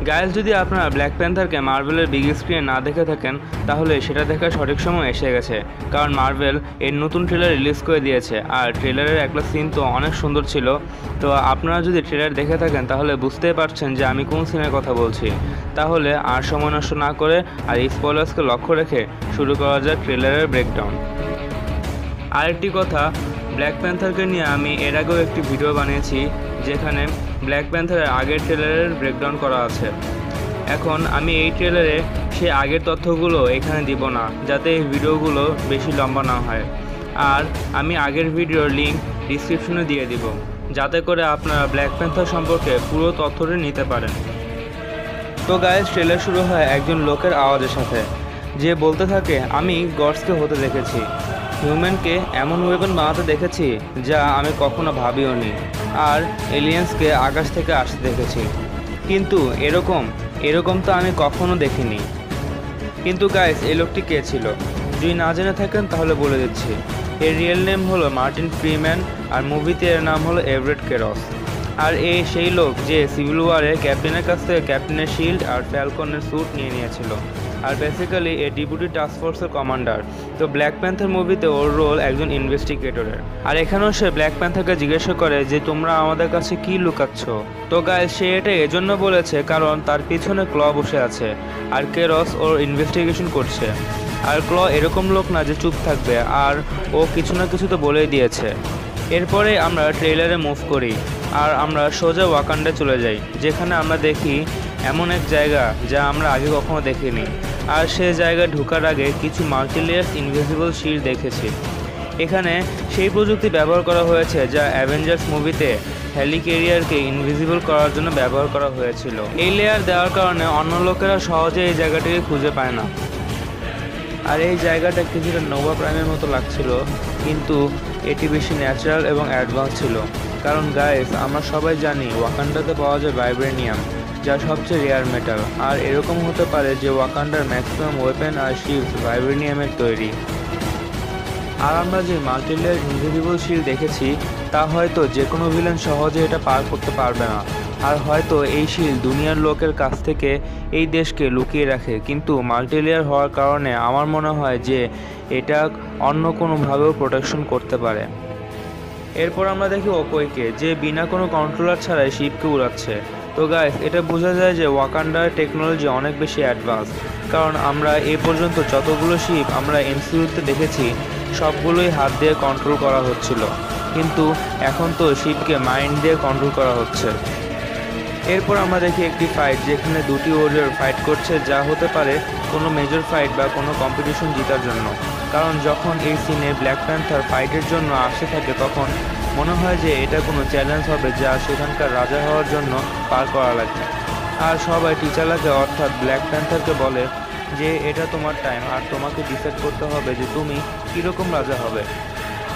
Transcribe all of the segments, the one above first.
Guys, যদি আপনারা black প্যান্থারকে মার্ভেলের বিগ স্ক্রিনে না দেখে থাকেন তাহলে সেটা দেখার সঠিক সময় এসে গেছে, কারণ মার্ভেল এর নতুন ট্রেলার রিলিজ করে দিয়েছে। আর ট্রেলারের একটা সিন তো অনেক সুন্দর ছিল। তো আপনারা যদি ট্রেলার দেখে থাকেন তাহলে বুঝতেই পারছেন যে আমি কোন সিনের কথা বলছি। তাহলে আর সময় নষ্ট না করে আর এই স্পয়লার্সকে লক্ষ্য রেখে শুরু করা যাক ট্রেলারের ব্রেকডাউন। আরেকটি কথা, ব্ল্যাক প্যান্থারকে নিয়ে আমি এর আগেও একটি ভিডিও বানিয়েছি যেখানে ব্ল্যাক প্যান্থারের আগের ট্রেলারের ব্রেকডাউন করা আছে। এখন আমি এই ট্রেলারে সেই আগের তথ্যগুলো এখানে দিব না, যাতে এই ভিডিওগুলো বেশি লম্বা না হয়। আর আমি আগের ভিডিওর লিঙ্ক ডিসক্রিপশনে দিয়ে দিব, যাতে করে আপনারা ব্ল্যাক প্যান্থার সম্পর্কে পুরো তথ্যটি নিতে পারেন। তো গাইজ, ট্রেলার শুরু হয় একজন লোকের আওয়াজের সাথে, যে বলতে থাকে, আমি গডসকে হতে দেখেছি, হিউম্যানকে এমন ওয়েপন বানাতে দেখেছি যা আমি কখনো ভাবিও নি, আর এলিয়েন্সকে আকাশ থেকে আসতে দেখেছি, কিন্তু এরকম তো আমি কখনো দেখিনি। কিন্তু গাইস, এই লোকটি কে ছিল? যদি না জেনে থাকেন তাহলে বলে দিচ্ছি। এর রিয়েল নেম হলো মার্টিন ফ্রিম্যান, আর মুভিতে এর নাম হলো এভারেট কেরস। আর এই সেই লোক যে সিভিল ওয়ারে ক্যাপ্টেনের কাছ থেকে ক্যাপ্টেনের শিল্ড আর ফ্যালকনের স্যুট নিয়ে নিয়েছিল, আর বেসিক্যালি এ ডেপুটি টাস্ক ফোর্সের কমান্ডার। তো ব্ল্যাক প্যান্থার মুভিতে ওর রোল একজন ইনভেস্টিগেটরের। আর এখানেও সে ব্ল্যাক প্যান্থারকে জিজ্ঞাসা করে যে তোমরা আমাদের কাছে কি লুকাচ্ছ। তো গাইস, সে এটা এজন্য বলেছে কারণ তার পিছনে ক্ল বসে আছে, আর কেরস ওর ইনভেস্টিগেশন করছে। আর ক্ল এরকম লোক না যে চুপ থাকবে, আর ও কিছু না কিছু তো বলেই দিয়েছে। এরপরে আমরা ট্রেলারে মুভ করি, আর আমরা সোজা ওয়াকান্ডা চলে যাই, যেখানে আমরা দেখি এমন এক জায়গা যা আমরা আগে কখনো দেখিনি। আর সে জায়গায় ঢোকার আগে কিছু মাল্টিলেয়ার্স ইনভিজিবল শিল্ড দেখেছি। এখানে সেই প্রযুক্তি ব্যবহার করা হয়েছে যা অ্যাভেঞ্জার্স মুভিতে হেলিক্যারিয়ারকে ইনভিজিবল করার জন্য ব্যবহার করা হয়েছিল। এই লেয়ার দেওয়ার কারণে অন্য লোকেরা সহজে এই জায়গাটিকে খুঁজে পায় না। আর এই জায়গাটা কিছুটা নোভা প্রাইমের মতো লাগছিল, কিন্তু এটি বেশি ন্যাচারাল এবং অ্যাডভান্স ছিল। কারণ গাইস, আমরা সবাই জানি ওয়াকান্ডাতে পাওয়া যায় ভাইব্রেনিয়াম, যা সবচেয়ে রেয়ার মেটাল। আর এরকম হতে পারে যে ওয়াকান্ডার ম্যাক্সিমাম ওয়েপেন আর শিল্ড ভাইব্রেনিয়ামের তৈরি। আর আমরা যে মাল্টিলেয়ার ইনভিজিবল শিল্ড দেখেছি তা হয়তো যে কোনো ভিলেন সহজে এটা পার করতে পারবে না। আর হয়তো এই শিল্ড দুনিয়ার লোকের কাছ থেকে এই দেশকে লুকিয়ে রাখে, কিন্তু মাল্টিলেয়ার হওয়ার কারণে আমার মনে হয় যে এটা অন্য কোনোভাবেও প্রোটেকশন করতে পারে। এরপর আমরা দেখি ওকোইকে, যে বিনা কোনো কন্ট্রোলার ছাড়াই শিপকে উড়াচ্ছে। তো গাইস, এটা বোঝা যায় যে ওয়াকান্ডার টেকনোলজি অনেক বেশি অ্যাডভান্স, কারণ আমরা এ পর্যন্ত যতগুলো শিপ আমরা এমসিইউতে দেখেছি সবগুলোই হাত দিয়ে কন্ট্রোল করা হচ্ছিল, কিন্তু এখন তো শিপকে মাইন্ড দিয়ে কন্ট্রোল করা হচ্ছে। এরপর আমরা দেখি একটি ফাইট, যেখানে দুটি ওয়ারিয়র ফাইট করছে, যা হতে পারে কোনো মেজর ফাইট বা কোনো কম্পিটিশন জেতার জন্য। কারণ যখন এই সিনে ব্ল্যাক প্যান্থার ফাইটের জন্য আসে থাকে তখন মনে হয় যে এটা কোনো চ্যালেঞ্জ হবে যা সেখানকার রাজা হওয়ার জন্য পার করা লাগবে। আর সবাই টিচালাকে অর্থাৎ ব্ল্যাক প্যান্থারকে বলে যে এটা তোমার টাইম, আর তোমাকে ডিসাইড করতে হবে যে তুমি কীরকম রাজা হবে।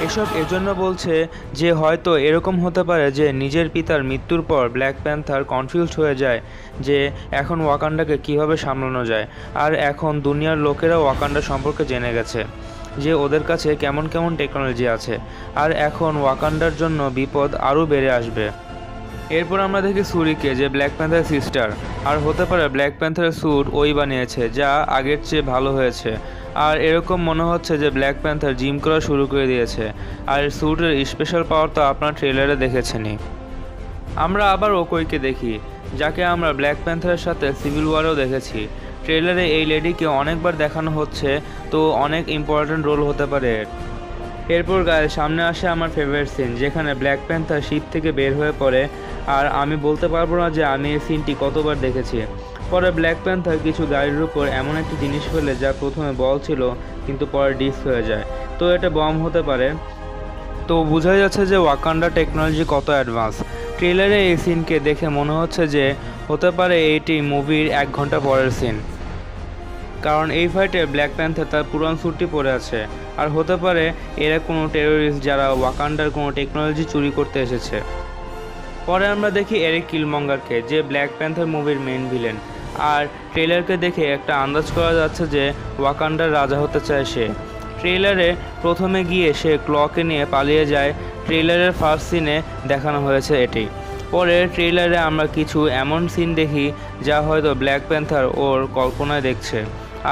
এসব এজন্য বলছে যে হয়তো এরকম হতে পারে যে নিজের পিতার মৃত্যুর পর ব্ল্যাক প্যান্থার কনফিউজড হয়ে যায় যে এখন ওয়াকান্ডাকে কিভাবে সামলানো যায়। আর এখন দুনিয়ার লোকেরা ওয়াকান্ডা সম্পর্কে জেনে গেছে যে ওদের কাছে কেমন কেমন টেকনোলজি আছে, আর এখন ওয়াকান্ডার জন্য বিপদ আরও বেড়ে আসবে। এরপর আমরা দেখি সুরিকে, যে ব্ল্যাক প্যান্থার সিস্টার, আর হতে পারে ব্ল্যাক প্যান্থারের স্যুট ওই বানিয়েছে, যা আগের চেয়ে ভালো হয়েছে। আর এরকম মনে হচ্ছে যে ব্ল্যাক প্যান্থার জিম করা শুরু করে দিয়েছে। আর এর স্যুটের স্পেশাল পাওয়ার তো আপনার ট্রেলারে দেখেছেনই। আমরা আবার ওকোইকে দেখি, যাকে আমরা ব্ল্যাক প্যান্থারের সাথে সিভিল ওয়ারেও দেখেছি। ট্রেলারে এই লেডিকে অনেকবার দেখানো হচ্ছে, তো অনেক ইম্পর্ট্যান্ট রোল হতে পারে এর। এরপর গায়ের সামনে আসে আমার ফেভারিট সিন, যেখানে ব্ল্যাক প্যান্থার শিপ থেকে বের হয়ে পড়ে। আর আমি বলতে পারবো না যে আমি এই সিনটি কতবার দেখেছি। পরে ব্ল্যাক প্যান্থার কিছু গাড়ির উপর এমন একটি জিনিস ফেলে যা প্রথমে বল ছিল কিন্তু পরে ডিস্ক হয়ে যায়। তো এটা বম হতে পারে। তো বোঝা যাচ্ছে যে ওয়াকান্ডা টেকনোলজি কত অ্যাডভান্স। ট্রেলারে এই সিনকে দেখে মনে হচ্ছে যে হতে পারে এইটি মুভির 1 ঘন্টা পরের সিন, কারণ এই ফাইটে ব্ল্যাক প্যান্থার তার পুরান স্যুটটি পরে আছে। আর হতে পারে এরা কোনো টেরোরিস্ট যারা ওয়াকান্ডার কোনো টেকনোলজি চুরি করতে এসেছে। পরে আমরা দেখি এরিক কিলমঙ্গারকে, যে ব্ল্যাক প্যান্থার মুভির মেইন ভিলেন। আর ট্রেলারকে দেখে একটা আন্দাজ করা যাচ্ছে যে ওয়াকান্ডার রাজা হতে চায় সে। ট্রেলারে প্রথমে গিয়ে সে ক্লকে নিয়ে পালিয়ে যায়। ট্রেলারের ফার্স্ট সিনে দেখানো হয়েছে এটি। পরে ট্রেলারে আমরা কিছু এমন সিন দেখি যা হয়তো ব্ল্যাক প্যান্থার ওর কল্পনায় দেখছে,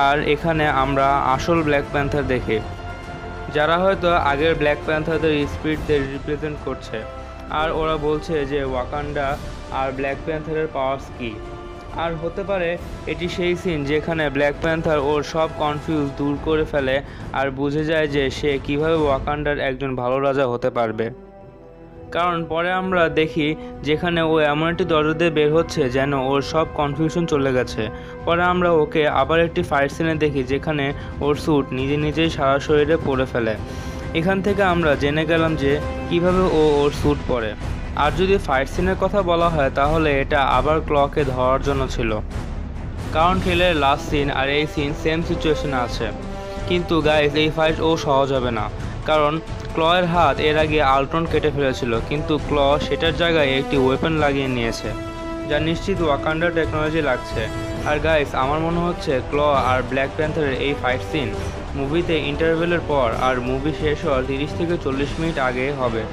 আর এখানে আমরা আসল ব্ল্যাক প্যান্থার দেখি যারা হয়তো আগের ব্ল্যাক প্যান্থারদের স্পিরিটদের রিপ্রেজেন্ট করছে, আর ওরা বলছে যে ওয়াকান্ডা আর ব্ল্যাক প্যান্থারের পাওয়ার্স কী। আর হতে পারে এটি সেই সিন যেখানে ব্ল্যাক প্যান্থার ওর সব কনফিউজ দূর করে ফেলে আর বুঝে যায় যে সে কিভাবে ওয়াকান্ডার একজন ভালো রাজা হতে পারবে। কারণ পরে আমরা দেখি যেখানে ও এমন একটি দরজা দিয়ে বের হচ্ছে যেন ওর সব কনফিউশন চলে গেছে। পরে আমরা ওকে আবার একটি ফাইট সিনে দেখি যেখানে ওর স্যুট নিজে নিজেই সারা শরীরে পরে ফেলে। এখান থেকে আমরা জেনে গেলাম যে কিভাবে ও ওর স্যুট পরে। আর যদি ফাইট সিনের কথা বলা হয় তাহলে এটা আবার ক্লকে ধরার জন্য ছিল, কারণ ট্রেলারের লাস্ট সিন আর এই সিন সেম সিচুয়েশনে আছে। কিন্তু গাইস, এই ফাইট ও সহজ হবে না, কারণ ক্লয়ের হাত এর আগে আল্ট্রন কেটে ফেলেছিল, কিন্তু ক্ল সেটার জায়গায় একটি ওয়েপন লাগিয়ে নিয়েছে যা নিশ্চিত ওয়াকান্ডার টেকনোলজি লাগছে। আর গাইস, আমার মনে হচ্ছে ক্ল আর ব্ল্যাক প্যান্থারের এই ফাইট সিন মুভিতে ইন্টারভেলের পর আর মুভি শেষ হওয়ার 30 থেকে 40 মিনিট আগে হবে,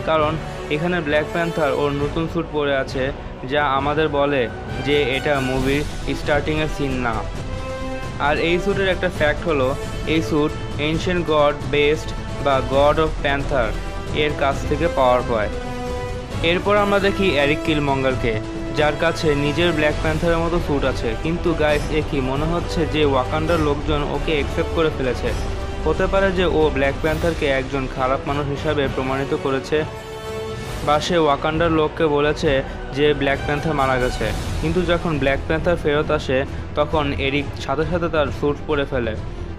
কারণ এখানে ব্ল্যাক প্যান্থার ওর নতুন স্যুট পরে আছে যা আমাদের বলে যে এটা মুভির স্টার্টিংয়ের সিন না। আর এই স্যুটের একটা ফ্যাক্ট হলো এই স্যুট এনশিয়েন্ট গড বেস্ট বা গড অফ প্যান্থার এর কাছ থেকে পাওয়ার পায়। এরপর আমরা দেখি এরিক কিলমঙ্গারকে, যার কাছে নিজের ব্ল্যাক প্যান্থারের মতো স্যুট আছে, কিন্তু গাইস একই মনে হচ্ছে যে ওয়াকান্ডার লোকজন ওকে অ্যাকসেপ্ট করে ফেলেছে। হতে পারে যে ও ব্ল্যাক প্যান্থারকে একজন খারাপ মানুষ হিসাবে প্রমাণিত করেছে, বা সে ওয়াকান্ডার লোককে বলেছে যে ব্ল্যাক প্যান্থার মারা গেছে। কিন্তু যখন ব্ল্যাক প্যান্থার ফেরত আসে তখন এরিক সাথে সাথে তার স্যুট পরে ফেলে।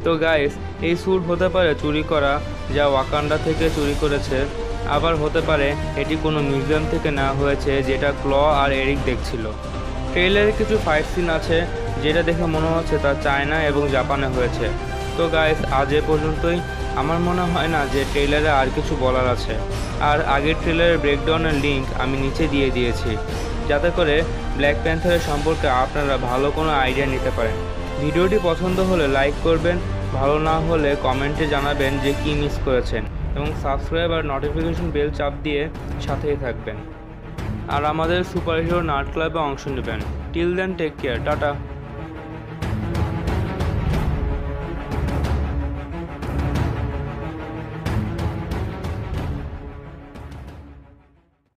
তো গাইস, এই স্যুট হতে পারে চুরি করা, যা ওয়াকান্ডা থেকে চুরি করেছে, আবার হতে পারে এটি কোনো মিউজিয়াম থেকে নেওয়া হয়েছে যেটা ক্ল আর এরিক দেখছিল। ট্রেইলারে কিছু ফাইট সিন আছে যেটা দেখে মনে হচ্ছে তা চায়না এবং জাপানে হয়েছে। তো গাইস, আজ এ পর্যন্তই। আমার মনে হয় না যে ট্রেইলারে আর কিছু বলার আছে। আর আগের ট্রেলারের ব্রেকডাউনের লিঙ্ক আমি নিচে দিয়ে দিয়েছি, যাতে করে ব্ল্যাক প্যান্থারের সম্পর্কে আপনারা ভালো কোনো আইডিয়া নিতে পারেন। ভিডিওটি পছন্দ হলে লাইক করবেন, ভালো না হলে কমেন্টে জানাবেন যে কী মিস করেছেন, এবং সাবস্ক্রাইব আর নোটিফিকেশন বেল চাপ দিয়ে সাথেই থাকবেন। আর আমাদের সুপার হিরো নার্ড ক্লাবে অংশ নেবেন। Till then, take care, tata.